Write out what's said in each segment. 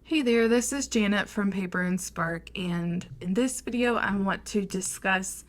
Hey there, this is Janet from Paper and Spark, and in this video I want to discuss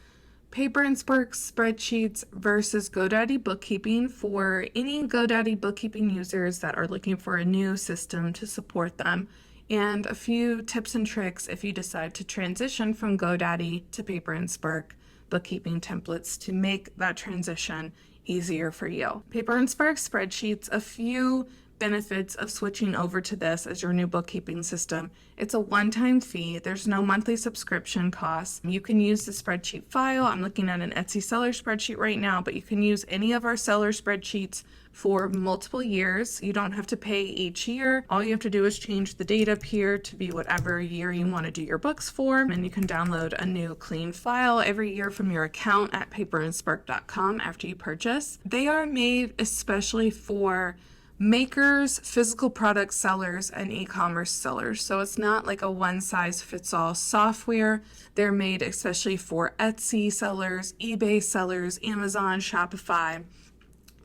Paper and Spark spreadsheets versus GoDaddy bookkeeping for any GoDaddy bookkeeping users that are looking for a new system to support them, and a few tips and tricks if you decide to transition from GoDaddy to Paper and Spark bookkeeping templates to make that transition easier for you. Paper and Spark spreadsheets, a few benefits of switching over to this as your new bookkeeping system. It's a one-time fee. There's no monthly subscription costs. You can use the spreadsheet file. I'm looking at an Etsy seller spreadsheet right now, but you can use any of our seller spreadsheets for multiple years. You don't have to pay each year. All you have to do is change the date up here to be whatever year you want to do your books for, and you can download a new clean file every year from your account at paperandspark.com after you purchase. They are made especially for makers, physical product sellers, and e-commerce sellers. So it's not like a one-size-fits-all software. They're made especially for Etsy sellers, eBay sellers, Amazon, Shopify.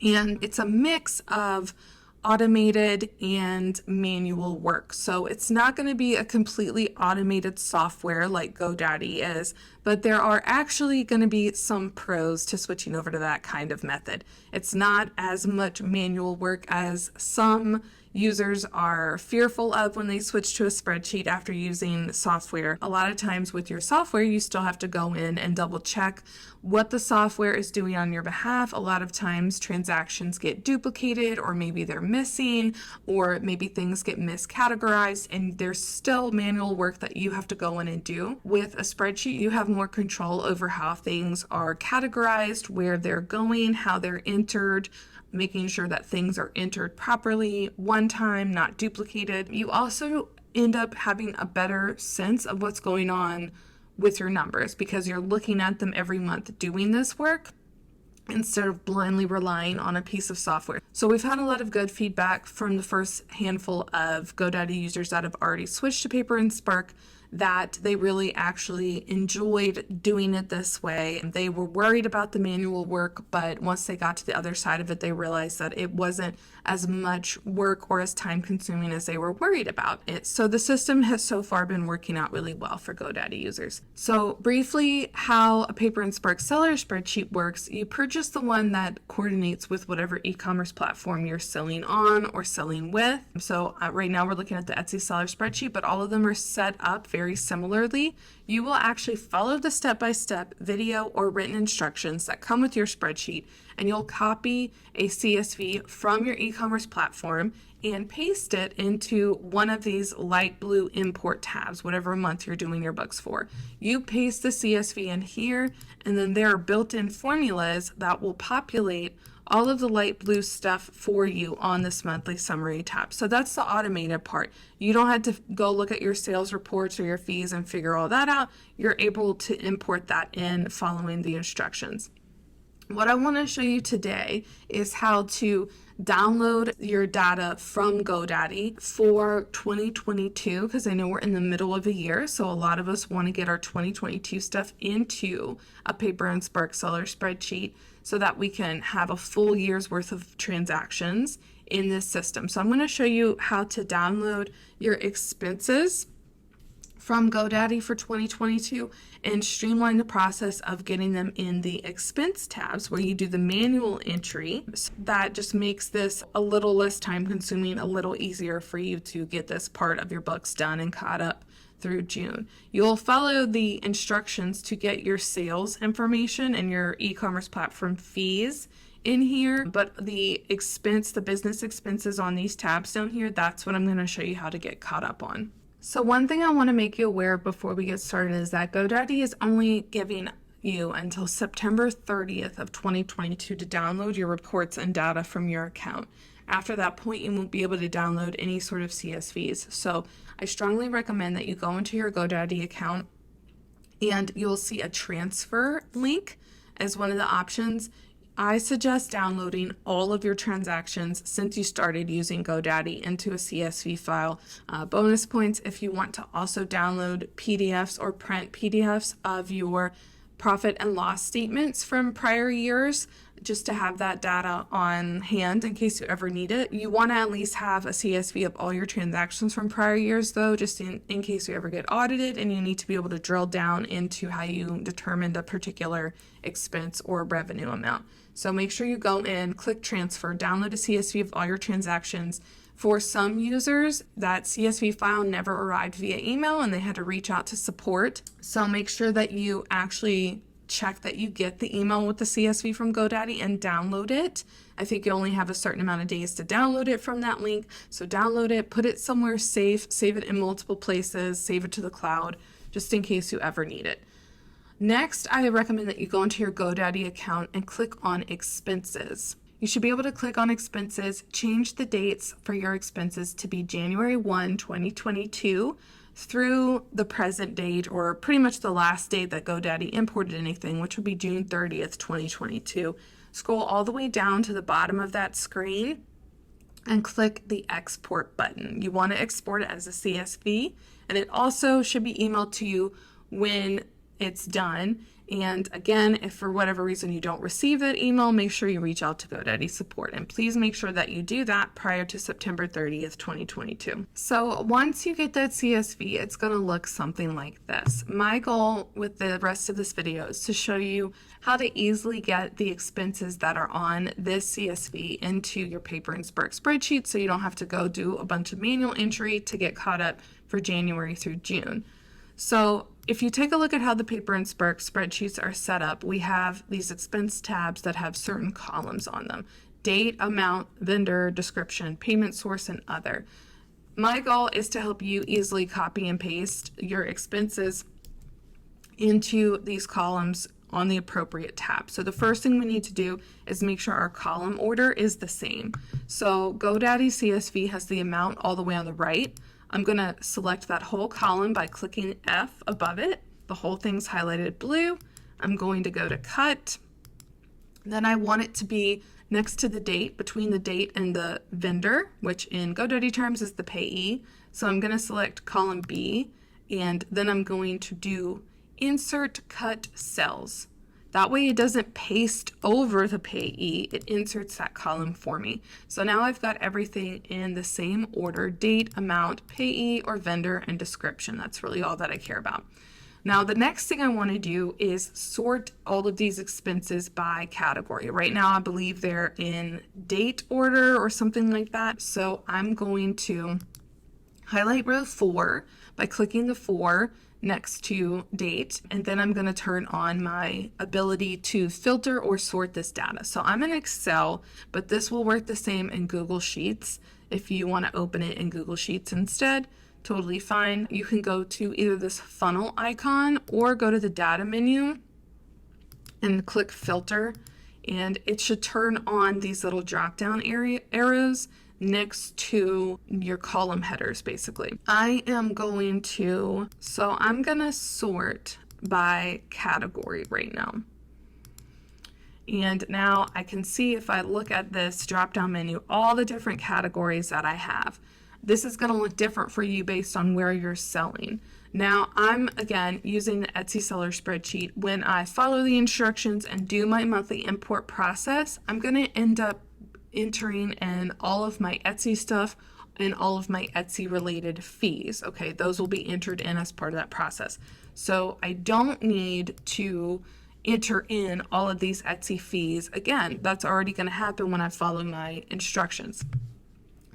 And it's a mix of automated and manual work. So it's not going to be a completely automated software like GoDaddy is, but there are actually going to be some pros to switching over to that kind of method. It's not as much manual work as some users are fearful of when they switch to a spreadsheet after using software. A lot of times with your software, you still have to go in and double check what the software is doing on your behalf. A lot of times transactions get duplicated, or maybe they're missing, or maybe things get miscategorized, and there's still manual work that you have to go in and do. With a spreadsheet, you have more control over how things are categorized, where they're going, how they're entered, making sure that things are entered properly one time, not duplicated. You also end up having a better sense of what's going on with your numbers because you're looking at them every month doing this work instead of blindly relying on a piece of software. So we've had a lot of good feedback from the first handful of GoDaddy users that have already switched to Paper and Spark, that they really actually enjoyed doing it this way. They were worried about the manual work, but once they got to the other side of it, they realized that it wasn't as much work or as time consuming as they were worried about it. So the system has so far been working out really well for GoDaddy users. So briefly, how a Paper and Spark seller spreadsheet works: you purchase the one that coordinates with whatever e-commerce platform you're selling on or selling with. So right now we're looking at the Etsy seller spreadsheet, but all of them are set up very similarly. You will actually follow the step-by-step video or written instructions that come with your spreadsheet, and you'll copy a CSV from your e-commerce platform and paste it into one of these light blue import tabs, whatever month you're doing your books for. You paste the CSV in here, and then there are built-in formulas that will populate all of the light blue stuff for you on this monthly summary tab. So that's the automated part. You don't have to go look at your sales reports or your fees and figure all that out. You're able to import that in following the instructions. What I want to show you today is how to download your data from GoDaddy for 2022, because I know we're in the middle of a year, so a lot of us want to get our 2022 stuff into a Paper and Spark seller spreadsheet so that we can have a full year's worth of transactions in this system. So I'm going to show you how to download your expenses from GoDaddy for 2022 and streamline the process of getting them in the expense tabs where you do the manual entry. So that just makes this a little less time consuming, a little easier for you to get this part of your books done and caught up through June. You'll follow the instructions to get your sales information and your e-commerce platform fees in here, but the business expenses on these tabs down here, that's what I'm going to show you how to get caught up on. So one thing I want to make you aware of before we get started is that GoDaddy is only giving you until September 30th of 2022 to download your reports and data from your account. After that point, you won't be able to download any sort of CSVs. So I strongly recommend that you go into your GoDaddy account and you'll see a transfer link as one of the options. I suggest downloading all of your transactions since you started using GoDaddy into a CSV file. Bonus points if you want to also download PDFs or print PDFs of your profit and loss statements from prior years, just to have that data on hand in case you ever need it. You want to at least have a CSV of all your transactions from prior years though, just in case you ever get audited and you need to be able to drill down into how you determined a particular expense or revenue amount. So make sure you go in, click transfer, download a CSV of all your transactions. For some users, that CSV file never arrived via email and they had to reach out to support. So make sure that you actually check that you get the email with the CSV from GoDaddy and download it. I think you only have a certain amount of days to download it from that link. So download it, put it somewhere safe, save it in multiple places, save it to the cloud, just in case you ever need it. Next, I recommend that you go into your GoDaddy account and click on expenses. You should be able to click on expenses, change the dates for your expenses to be January 1, 2022 through the present date, or pretty much the last date that GoDaddy imported anything, which would be June 30th, 2022. Scroll all the way down to the bottom of that screen and click the export button. You want to export it as a CSV, and it also should be emailed to you when it's done. And again, if for whatever reason you don't receive that email, make sure you reach out to GoDaddy support, and please make sure that you do that prior to September 30th, 2022. So once you get that CSV, it's going to look something like this. My goal with the rest of this video is to show you how to easily get the expenses that are on this CSV into your Paper and Spark spreadsheet so you don't have to go do a bunch of manual entry to get caught up for January through June. So if you take a look at how the Paper and Spark spreadsheets are set up, we have these expense tabs that have certain columns on them: date, amount, vendor, description, payment source, and other. My goal is to help you easily copy and paste your expenses into these columns on the appropriate tab. So the first thing we need to do is make sure our column order is the same. So GoDaddy CSV has the amount all the way on the right. I'm going to select that whole column by clicking F above it. The whole thing's highlighted blue. I'm going to go to cut. Then I want it to be next to the date, between the date and the vendor, which in GoDaddy terms is the payee. So I'm going to select column B, and then I'm going to do insert cut cells. That way it doesn't paste over the payee, it inserts that column for me. So now I've got everything in the same order: date, amount, payee, or vendor, and description. That's really all that I care about. Now the next thing I want to do is sort all of these expenses by category. Right now I believe they're in date order or something like that. So I'm going to highlight row 4 by clicking the 4 next to date, and then I'm going to turn on my ability to filter or sort this data. So I'm in Excel, but this will work the same in Google Sheets. If you want to open it in Google Sheets instead, totally fine. You can go to either this funnel icon or go to the data menu and click filter, and it should turn on these little drop down arrows next to your column headers. Basically, I'm going to sort by category right now. And now I can see, if I look at this drop down menu, all the different categories that I have. This is going to look different for you based on where you're selling. Now I'm again using the Etsy seller spreadsheet. When I follow the instructions and do my monthly import process, I'm going to end up entering in all of my Etsy stuff and all of my Etsy related fees. Okay, those will be entered in as part of that process. So I don't need to enter in all of these Etsy fees. Again, that's already going to happen when I follow my instructions.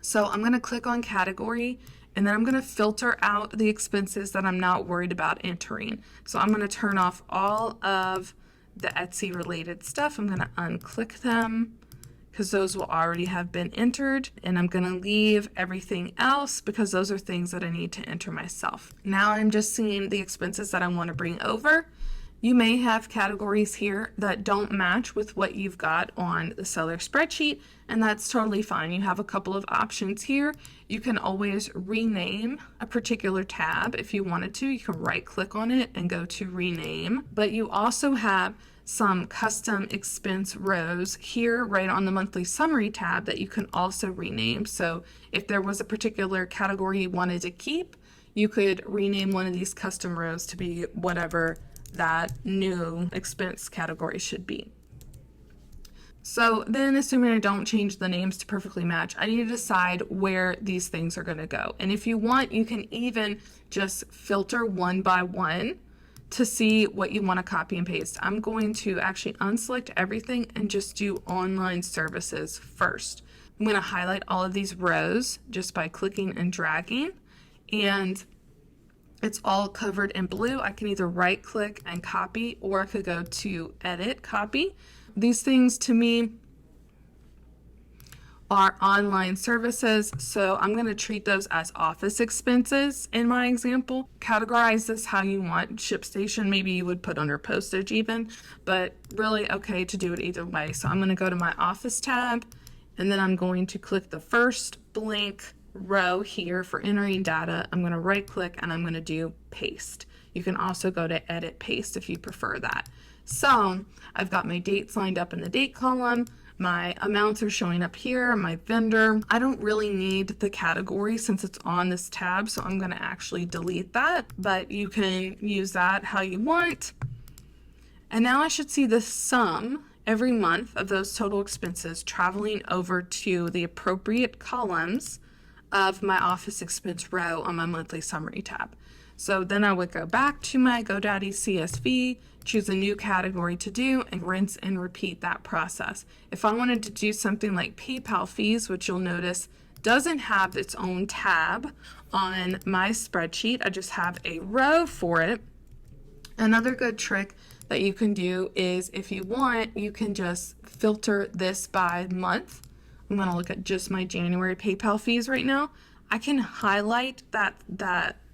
So I'm going to click on category, and then I'm going to filter out the expenses that I'm not worried about entering. So I'm going to turn off all of the Etsy related stuff. I'm going to unclick them because those will already have been entered, and I'm going to leave everything else because those are things that I need to enter myself. Now I'm just seeing the expenses that I want to bring over. You may have categories here that don't match with what you've got on the seller spreadsheet, and that's totally fine. You have a couple of options here. You can always rename a particular tab if you wanted to. You can right click on it and go to rename, but you also have some custom expense rows here right on the monthly summary tab that you can also rename. So if there was a particular category you wanted to keep, you could rename one of these custom rows to be whatever that new expense category should be. So then, assuming I don't change the names to perfectly match, I need to decide where these things are going to go. And if you want, you can even just filter one by one to see what you want to copy and paste. I'm going to actually unselect everything and just do online services first. I'm going to highlight all of these rows just by clicking and dragging, and it's all covered in blue. I can either right click and copy, or I could go to edit, copy. These things to me are online services, so I'm going to treat those as office expenses in my example. Categorize this how you want. ShipStation, maybe you would put under postage even, but really okay to do it either way. So I'm going to go to my office tab, and then I'm going to click the first blank row here for entering data. I'm going to right click and I'm going to do paste. You can also go to edit paste if you prefer that. So I've got my dates lined up in the date column. My amounts are showing up here, my vendor. I don't really need the category since it's on this tab, so I'm going to actually delete that, but you can use that how you want. And now I should see the sum every month of those total expenses traveling over to the appropriate columns of my office expense row on my monthly summary tab. So then I would go back to my GoDaddy CSV, choose a new category to do, and rinse and repeat that process. If I wanted to do something like PayPal fees, which you'll notice doesn't have its own tab on my spreadsheet, I just have a row for it. Another good trick that you can do is, if you want, you can just filter this by month. I'm going to look at just my January PayPal fees right now. I can highlight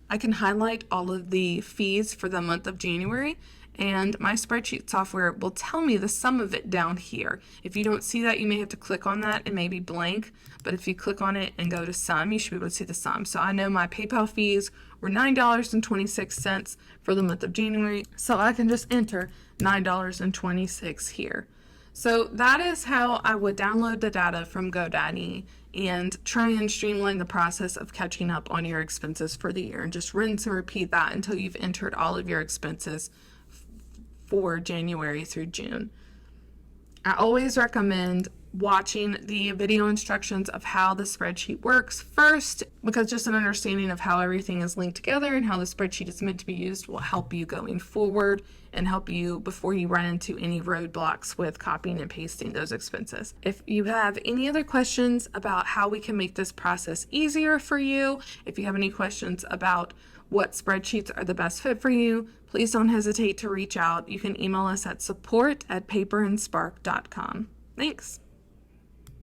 I can highlight all of the fees for the month of January, and my spreadsheet software will tell me the sum of it down here. If you don't see that, you may have to click on that. It may be blank, but if you click on it and go to sum, you should be able to see the sum. So I know my PayPal fees were $9.26 for the month of January, so I can just enter $9.26 here. So that is how I would download the data from GoDaddy and try and streamline the process of catching up on your expenses for the year, and just rinse and repeat that until you've entered all of your expenses for January through June. I always recommend watching the video instructions of how the spreadsheet works first, because just an understanding of how everything is linked together and how the spreadsheet is meant to be used will help you going forward and help you before you run into any roadblocks with copying and pasting those expenses. If you have any other questions about how we can make this process easier for you, if you have any questions about what spreadsheets are the best fit for you, please don't hesitate to reach out. You can email us at support@paperandspark.com. Thanks.